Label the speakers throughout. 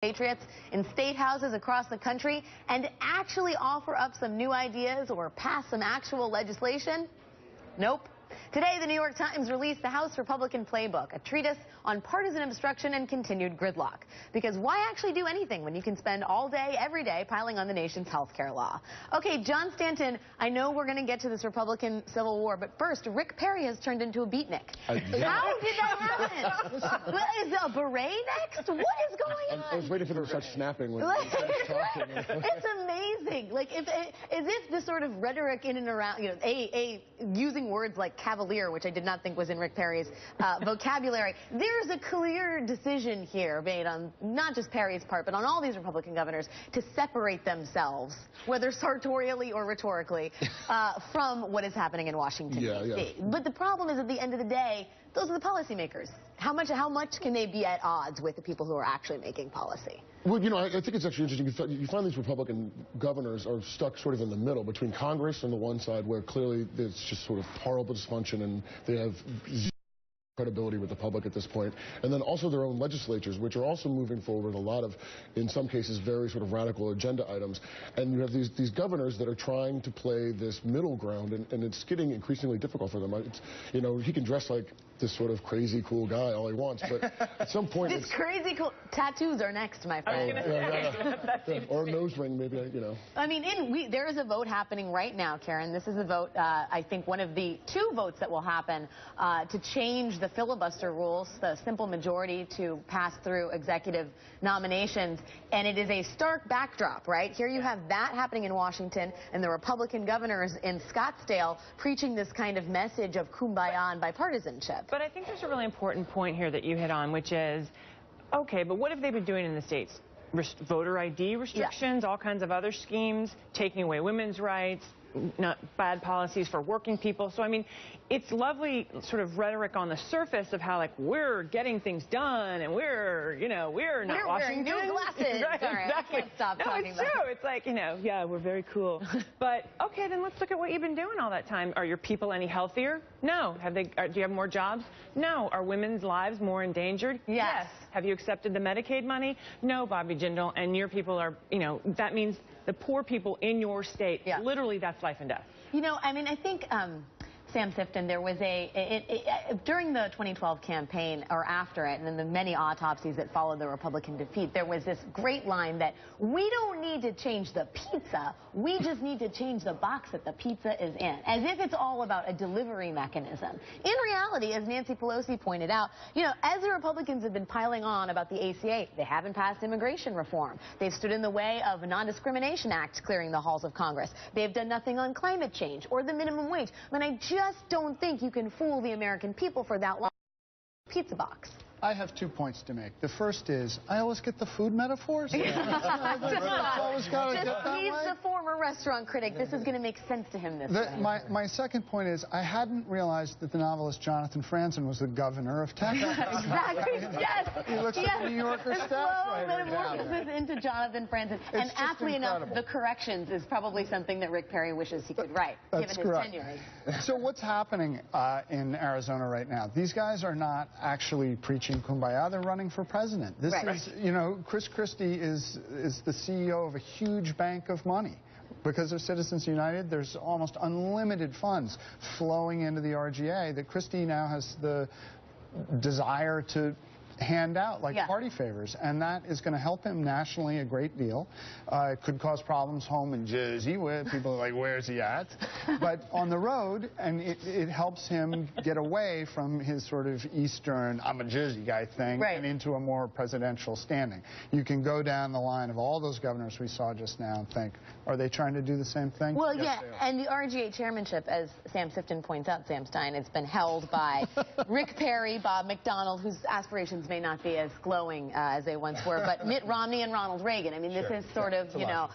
Speaker 1: patriots in state houses across the country and actually offer up some new ideas or pass some actual legislation? Nope. Today, the New York Times released the House Republican Playbook, a treatise on partisan obstruction and continued gridlock. Because why actually do anything when you can spend all day, every day, piling on the nation's health care law? Okay, John Stanton, I know we're going to get to this Republican Civil War, but first, Rick Perry has turned into a beatnik. How did that happen? Is a beret next? What is going on?
Speaker 2: I was waiting for them to start snapping when they started talking.
Speaker 1: It's amazing. Like, as if this sort of rhetoric in and around, you know, using words like cavalier, which I did not think was in Rick Perry's vocabulary. There's a clear decision here made on not just Perry's part, but on all these Republican governors to separate themselves, whether sartorially or rhetorically, from what is happening in Washington, D.C. But the problem is, at the end of the day, those are the policymakers. How much can they be at odds with the people who are actually making policy?
Speaker 2: Well, you know, I think it's actually interesting. You find these Republican governors are stuck sort of in the middle between Congress on the one side, where clearly there's just sort of horrible dysfunction and they have zero credibility with the public at this point, and then also their own legislatures, which are also moving forward a lot of, in some cases, very sort of radical agenda items. And you have these governors that are trying to play this middle ground, and it's getting increasingly difficult for them. You know, he can dress like this sort of crazy cool guy all he wants, but at some point
Speaker 1: it's crazy cool. Tattoos are next, my friend.
Speaker 2: Or a nose ring, maybe, you know.
Speaker 1: I mean, there is a vote happening right now, Karen. This is a vote, I think one of the 2 votes that will happen to change the filibuster rules, the simple majority to pass through executive nominations. And it is a stark backdrop, right? Here you have that happening in Washington and the Republican governors in Scottsdale preaching this kind of message of kumbaya and bipartisanship.
Speaker 3: But I think there's a really important point here that you hit on, which is, okay, but what have they been doing in the states? Voter ID restrictions, all kinds of other schemes, taking away women's rights, not bad policies for working people. So, I mean, it's lovely sort of rhetoric on the surface of how, like, we're getting things done and we're, you know, we're not Washington.
Speaker 1: We're wearing new glasses.
Speaker 3: Right,
Speaker 1: Sorry,
Speaker 3: exactly.
Speaker 1: I can't stop talking about it.
Speaker 3: It's true. It's like, you know, yeah, we're very cool. But, okay, then let's look at what you've been doing all that time. Are your people any healthier? No. Do you have more jobs? No. Are women's lives more endangered?
Speaker 1: Yes.
Speaker 3: Have you accepted the Medicaid money? No, Bobby Jindal. And your people are, you know, that means the poor people in your state, literally that's life and death.
Speaker 1: You know, I mean, I think Sam Sifton, there was during the 2012 campaign, or after it, and then the many autopsies that followed the Republican defeat, there was this great line that we don't need to change the pizza, we just need to change the box that the pizza is in, as if it's all about a delivery mechanism. In reality, as Nancy Pelosi pointed out, you know, as the Republicans have been piling on about the ACA, they haven't passed immigration reform. They've stood in the way of a non-discrimination act clearing the halls of Congress. They've done nothing on climate change or the minimum wage. I mean, I just don't think you can fool the American people for that long. Pizza box.
Speaker 4: I have 2 points to make. The first is, I always get the food metaphors.
Speaker 1: Just leave the former restaurant critic. This is going to make sense to him this way.
Speaker 4: My second point is, I hadn't realized that the novelist Jonathan Franzen was the governor of Texas.
Speaker 1: Exactly, yes.
Speaker 4: He looks at the New Yorker staff writer now.
Speaker 1: Metamorphosis into Jonathan Franzen. And aptly enough, the corrections is probably something that Rick Perry wishes he could write, given his tenure.
Speaker 4: So what's happening in Arizona right now? These guys are not actually preaching kumbaya, they're running for president. This is, you know, Chris Christie is the CEO of a huge bank of money. Because of Citizens United, there's almost unlimited funds flowing into the RGA that Christie now has the desire to hand out like party favors, and that is going to help him nationally a great deal. It could cause problems home in Jersey where people are like, where's he at? But on the road, and it helps him get away from his sort of Eastern, I'm a Jersey guy thing, and into a more presidential standing. You can go down the line of all those governors we saw just now and think, are they trying to do the same thing?
Speaker 1: Well, yes, and the RGA chairmanship, as Sam Sifton points out, Sam Stein, it's been held by Rick Perry, Bob McDonnell, whose aspirations may not be as glowing as they once were, but Mitt Romney and Ronald Reagan. I mean, this is sort of, you know,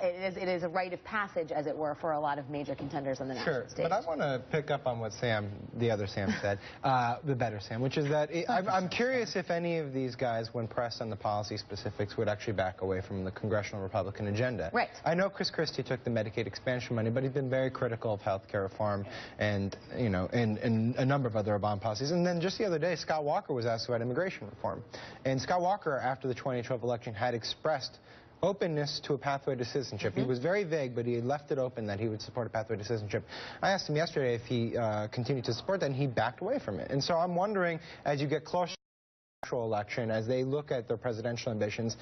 Speaker 1: it is a rite of passage, as it were, for a lot of major contenders on the national stage.
Speaker 5: But I want to pick up on what the other Sam said, the better Sam, which is that I'm curious if any of these guys, when pressed on the policy specifics, would actually back away from the congressional Republican agenda.
Speaker 1: Right.
Speaker 5: I know Chris Christie took the Medicaid expansion money, but he's been very critical of health care reform and, you know, and a number of other Obama policies. And then just the other day, Scott Walker was asked about immigration. immigration reform. And Scott Walker, after the 2012 election, had expressed openness to a pathway to citizenship. He was very vague, but he left it open that he would support a pathway to citizenship. I asked him yesterday if he continued to support that, and he backed away from it. And so I'm wondering, as you get closer to the actual election, as they look at their presidential ambitions,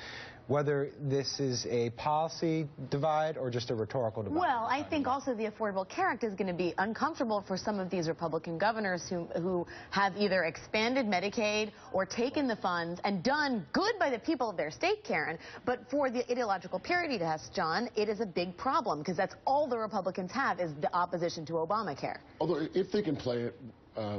Speaker 5: whether this is a policy divide or just a rhetorical divide.
Speaker 1: Well, I think also the Affordable Care Act is going to be uncomfortable for some of these Republican governors who have either expanded Medicaid or taken the funds and done good by the people of their state, Karen. But for the ideological purity test, John, it is a big problem because that's all the Republicans have is the opposition to Obamacare.
Speaker 2: Although if they can play it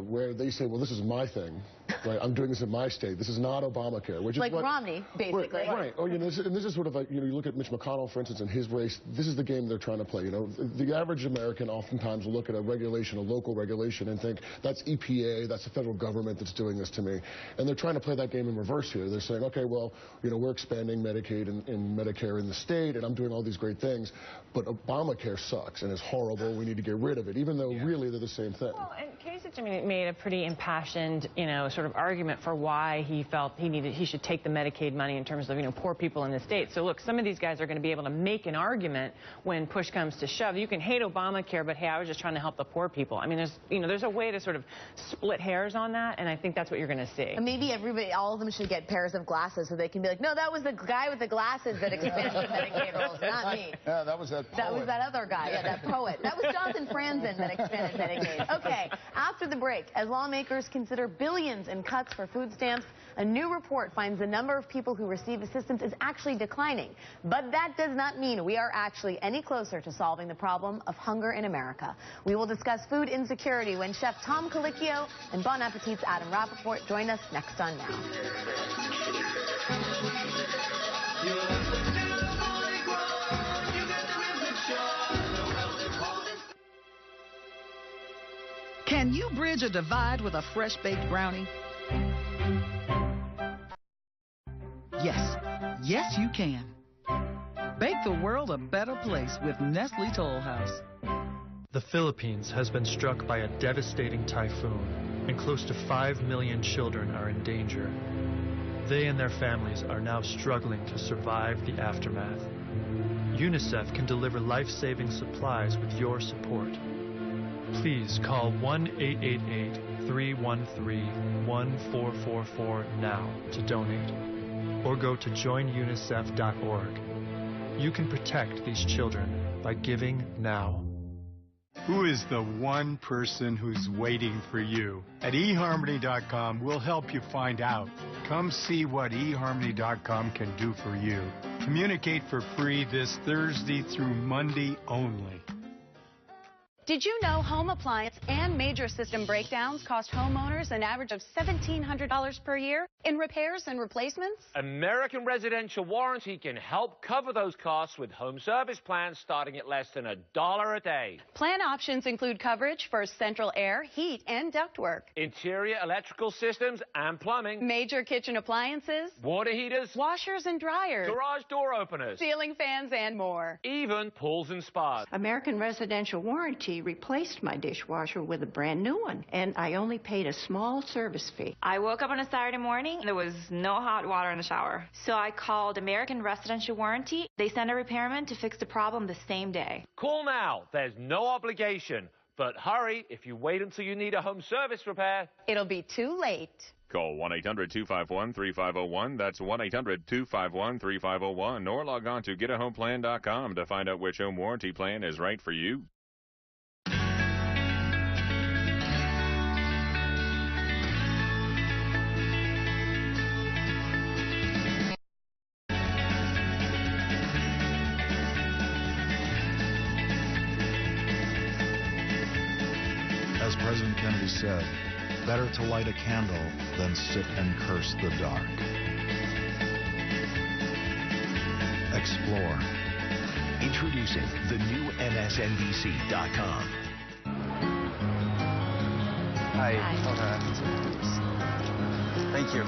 Speaker 2: where they say, well, this is my thing, right? I'm doing this in my state. This is not Obamacare, which is
Speaker 1: like Romney, basically.
Speaker 2: Right. Oh, you know, and this is sort of like, you know, you look at Mitch McConnell, for instance, in his race. This is the game they're trying to play. You know, the average American oftentimes will look at a regulation, a local regulation, and think that's EPA, that's the federal government that's doing this to me. And they're trying to play that game in reverse here. They're saying, okay, well, you know, we're expanding Medicaid and Medicare in the state, and I'm doing all these great things, but Obamacare sucks and is horrible. We need to get rid of it, even though really they're the same thing.
Speaker 3: Well, and Kasich, I mean, made a pretty impassioned, you know, sort of argument for why he felt he should take the Medicaid money in terms of, you know, poor people in the state. So look, some of these guys are going to be able to make an argument when push comes to shove. You can hate Obamacare, but hey, I was just trying to help the poor people. I mean, there's a way to sort of split hairs on that, and I think that's what you're going to see.
Speaker 1: And maybe all of them should get pairs of glasses so they can be like, no, that was the guy with the glasses that expanded the Medicaid rules, not me.
Speaker 4: Yeah, that was that poet.
Speaker 1: That was that other guy, yeah, that poet. That was Jonathan Franzen that expanded Medicaid. Okay, after the break, as lawmakers consider billions in cuts for food stamps, a new report finds the number of people who receive assistance is actually declining. But that does not mean we are actually any closer to solving the problem of hunger in America. We will discuss food insecurity when Chef Tom Colicchio and Bon Appetit's Adam Rappaport join us next on Now.
Speaker 6: Can you bridge a divide with a fresh-baked brownie? Yes. Yes, you can. Bake the world a better place with Nestle Toll House.
Speaker 7: The Philippines has been struck by a devastating typhoon, and close to 5 million children are in danger. They and their families are now struggling to survive the aftermath. UNICEF can deliver life-saving supplies with your support. Please call 1-888-313-1444 now to donate, or go to joinunicef.org. You can protect these children by giving now.
Speaker 8: Who is the one person who's waiting for you? At EHarmony.com, we'll help you find out. Come see what EHarmony.com can do for you. Communicate for free this Thursday through Monday only.
Speaker 9: Did you know home appliance and major system breakdowns cost homeowners an average of $1,700 per year in repairs and replacements?
Speaker 10: American Residential Warranty can help cover those costs with home service plans starting at less than $1 a day.
Speaker 9: Plan options include coverage for central air, heat, and ductwork,
Speaker 10: interior electrical systems and plumbing,
Speaker 9: major kitchen appliances,
Speaker 10: water heaters,
Speaker 9: washers and dryers,
Speaker 10: garage door openers,
Speaker 9: ceiling fans, and more.
Speaker 10: Even pools and spas.
Speaker 11: American Residential Warranty replaced my dishwasher with a brand new one, and I only paid a small service fee.
Speaker 12: I woke up on a Saturday morning, there was no hot water in the shower. So I called American Residential Warranty. They sent a repairman to fix the problem the same day.
Speaker 10: Call now. There's no obligation. But hurry, if you wait until you need a home service repair,
Speaker 9: it'll be too late.
Speaker 13: Call 1-800-251-3501. That's 1-800-251-3501. Or log on to getahomeplan.com to find out which home warranty plan is right for you.
Speaker 14: As President Kennedy said, better to light a candle than sit and curse the dark.
Speaker 15: Explore. Introducing the new MSNBC.com.
Speaker 16: Hi. Okay. Thank you.